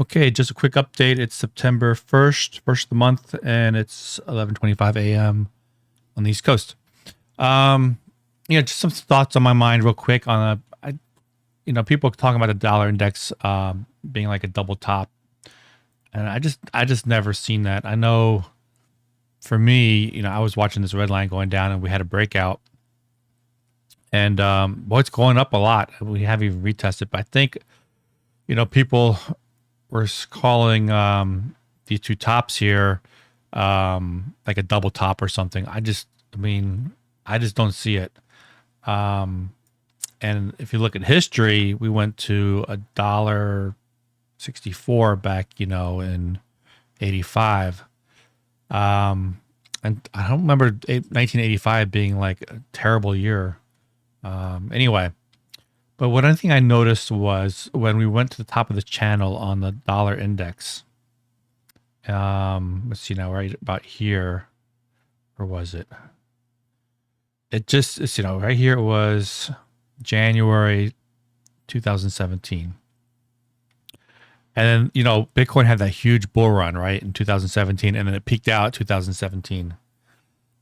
Okay, just a quick update. It's September 1st, first of the month, and it's 11:25 a.m. on the East Coast. Um, just some thoughts on my mind real quick on people talking about the dollar index being like a double top, and I just never seen that. I know for me, I was watching this red line going down, and we had a breakout, and it's going up a lot. We haven't even retested, but I think people were calling these two tops here like a double top or something. I just don't see it. And if you look at history, we went to $1.64 back, in 85. And I don't remember 1985 being like a terrible year. Anyway, but one thing I noticed was when we went to the top of the channel on the dollar index. Let's see now, right about here, or was it? It's right here. It was January 2017. And then, Bitcoin had that huge bull run, right, in 2017, and then it peaked out 2017.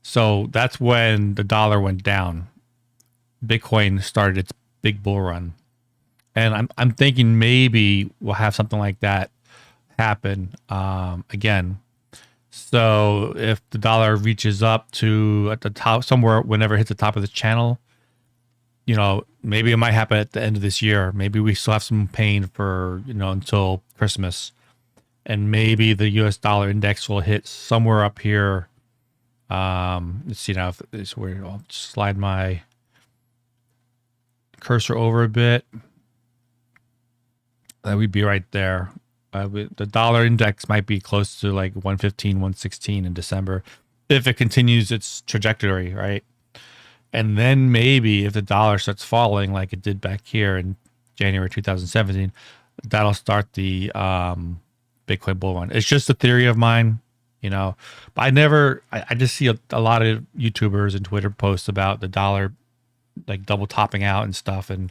So that's when the dollar went down. Bitcoin started its big bull run. And I'm thinking maybe we'll have something like that happen again. So if the dollar reaches up to at the top somewhere, whenever it hits the top of the channel, maybe it might happen at the end of this year. Maybe we still have some pain for, until Christmas. And maybe the US dollar index will hit somewhere up here. Let's see now if it's where I'll slide my cursor over a bit. That would be right there. The dollar index might be close to like 115, 116 in December if it continues its trajectory, right? And then maybe if the dollar starts falling like it did back here in January 2017, that'll start the Bitcoin bull run. It's just a theory of mine, but I just see a lot of YouTubers and Twitter posts about the dollar like double topping out and stuff. And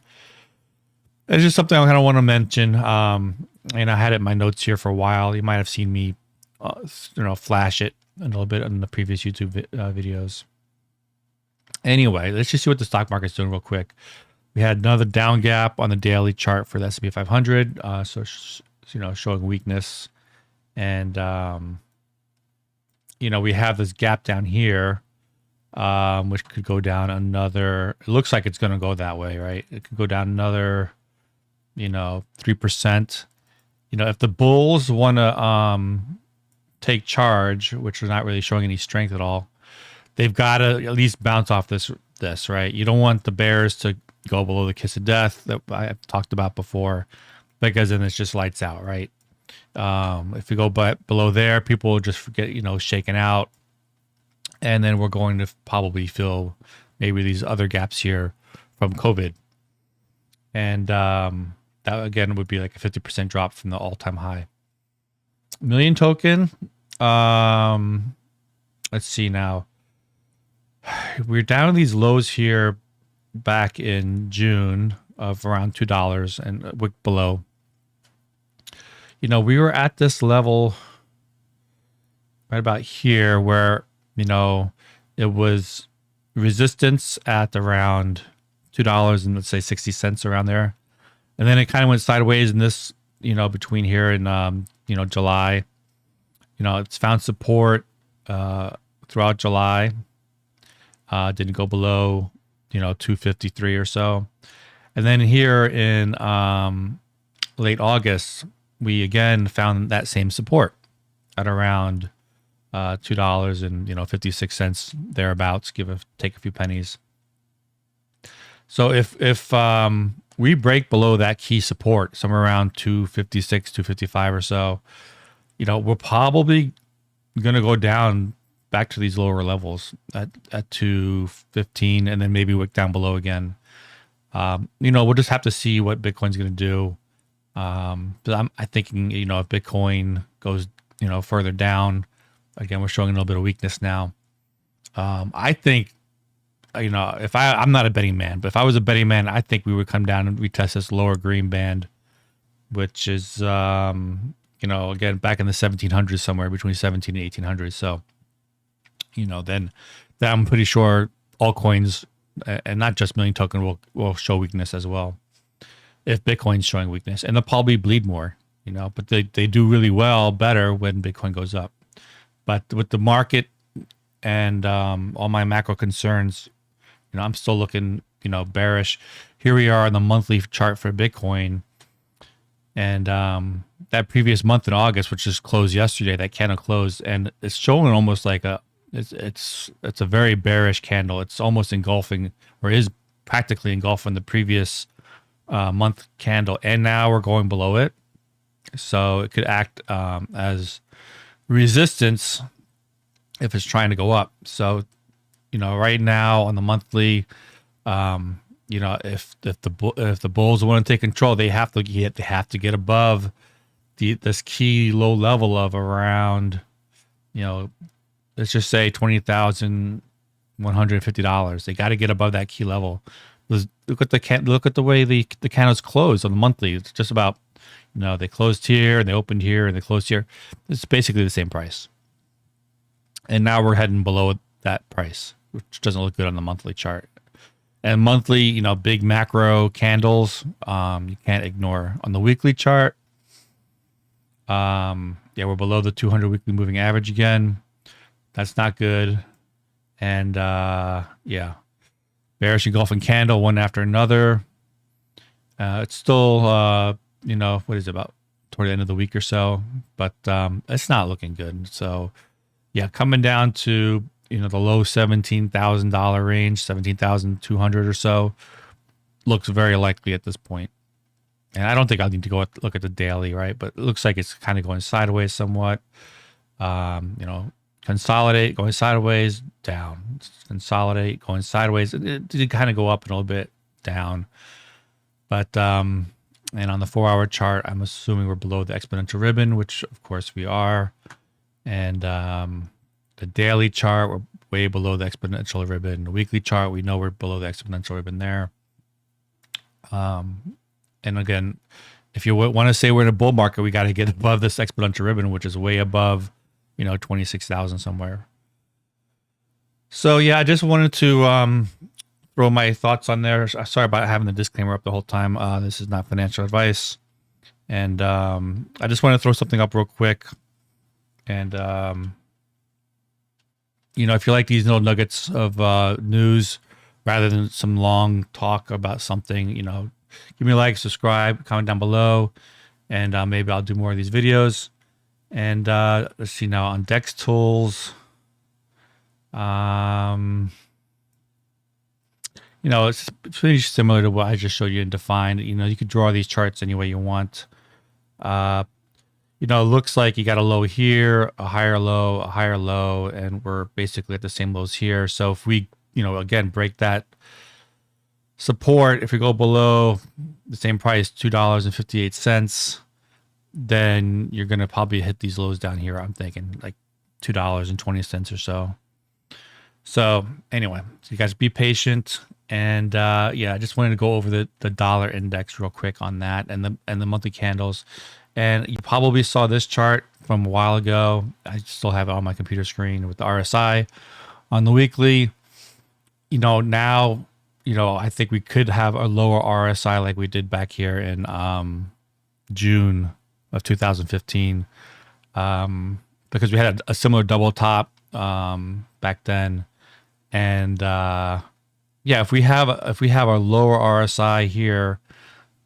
it's just something I kind of want to mention. And I had it in my notes here for a while. You might have seen me, flash it a little bit in the previous YouTube videos. Anyway, let's just see what the stock market's doing real quick. We had another down gap on the daily chart for the S&P 500. Showing weakness. And, we have this gap down here, which could go down another, it looks like it's going to go that way, right? It could go down another, 3%. If the bulls want to take charge, which is not really showing any strength at all, they've got to at least bounce off this, right? You don't want the bears to go below the kiss of death that I've talked about before, because then it's just lights out, right? If we go below there, people will just get, shaken out. And then we're going to probably fill maybe these other gaps here from COVID. And that, again, would be like a 50% drop from the all-time high. Million token. Let's see now. We're down to these lows here back in June of around $2 and a wick below. We were at this level right about here where, it was resistance at around $2 and let's say 60 cents around there. And then it kind of went sideways in this, between here and, July. It's found support throughout July. Didn't go below, 253 or so. And then here in late August, we again found that same support at around $2 and 56 thereabouts, take a few pennies. So if we break below that key support somewhere around 256, 255 or so, we're probably going to go down back to these lower levels at 215 and then maybe wick down below again. We'll just have to see what Bitcoin's going to do. But I'm thinking, if Bitcoin goes, further down, again, we're showing a little bit of weakness now. I think, if I'm not a betting man, but if I was a betting man, I think we would come down and retest this lower green band, which is again, back in the 1700s, somewhere between 17 and 1800s. So, then I'm pretty sure altcoins, and not just million token, will show weakness as well. If Bitcoin's showing weakness, and they'll probably bleed more, but they do really well, better when Bitcoin goes up. But with the market and all my macro concerns, I'm still looking, bearish. Here we are on the monthly chart for Bitcoin. And that previous month in August, which just closed yesterday, that candle closed, and it's showing almost like it's a very bearish candle. It's almost engulfing, or is practically engulfing, the previous month candle, and now we're going below it. So it could act as resistance if it's trying to go up. So, right now on the monthly, if the bulls want to take control, they have to get above this key low level of around, let's just say $20,150. They got to get above that key level. Look at the way the candles closed on the monthly. It's just about, they closed here and they opened here and they closed here. It's basically the same price. And now we're heading below that price, which doesn't look good on the monthly chart. And monthly, big macro candles, you can't ignore. On the weekly chart, we're below the 200 weekly moving average again. That's not good. And bearish engulfing candle, one after another. It's still, what is it, about toward the end of the week or so, but it's not looking good. So, coming down to, the low $17,000 range, 17,200 or so, looks very likely at this point. And I don't think I'll need to go look at the daily, right? But it looks like it's kind of going sideways somewhat. Consolidate, going sideways, down. Consolidate, going sideways. It did kind of go up a little bit, down. But, and on the 4-hour chart, I'm assuming we're below the exponential ribbon, which of course we are. And the daily chart, we're way below the exponential ribbon. The weekly chart, we know we're below the exponential ribbon there. And again, if you want to say we're in a bull market, we got to get above this exponential ribbon, which is way above, 26,000 somewhere. So I just wanted to throw my thoughts on there. Sorry about having the disclaimer up the whole time. This is not financial advice. And I just want to throw something up real quick. And, if you like these little nuggets of news rather than some long talk about something, give me a like, subscribe, comment down below, and maybe I'll do more of these videos. And let's see now on Dex Tools. It's pretty similar to what I just showed you in Defined. You could draw these charts any way you want. It looks like you got a low here, a higher low, and we're basically at the same lows here. So if we, again, break that support, if we go below the same price, $2.58, then you're going to probably hit these lows down here. I'm thinking like $2.20 or so. So anyway, so you guys be patient. And I just wanted to go over the dollar index real quick on that and the monthly candles. And you probably saw this chart from a while ago. I still have it on my computer screen with the RSI on the weekly. Now, I think we could have a lower RSI like we did back here in June of 2015, because we had a similar double top back then. And if we have a lower RSI here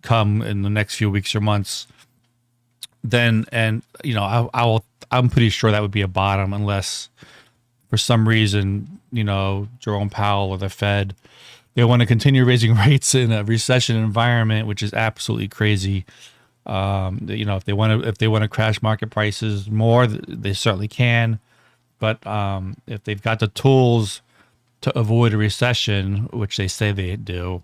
come in the next few weeks or months, then I'm pretty sure that would be a bottom, unless for some reason Jerome Powell or the Fed, they want to continue raising rates in a recession environment, which is absolutely crazy. If they want to crash market prices more, they certainly can. But if they've got the tools to avoid a recession, which they say they do,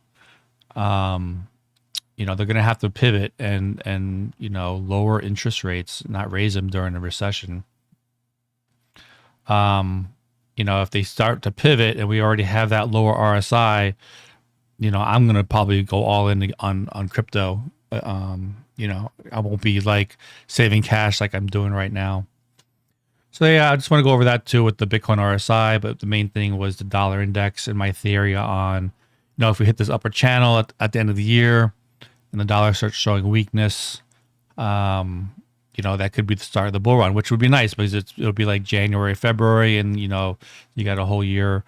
they're going to have to pivot and lower interest rates, not raise them during a recession. If they start to pivot and we already have that lower RSI, I'm going to probably go all in on crypto. I won't be like saving cash like I'm doing right now. So yeah, I just want to go over that too with the Bitcoin RSI, but the main thing was the dollar index and my theory on, if we hit this upper channel at the end of the year and the dollar starts showing weakness, that could be the start of the bull run, which would be nice because it'll be like January, February, and you got a whole year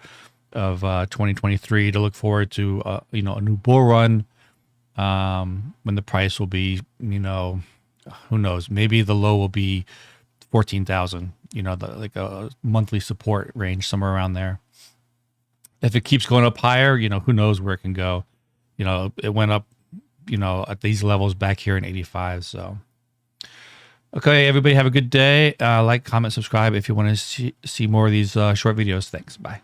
of 2023 to look forward to, a new bull run, when the price will be, who knows, maybe the low will be 14,000, like a monthly support range somewhere around there. If it keeps going up higher, who knows where it can go. It went up, at these levels back here in 85. So, okay, everybody have a good day. Like, comment, subscribe if you want to see more of these short videos. Thanks. Bye.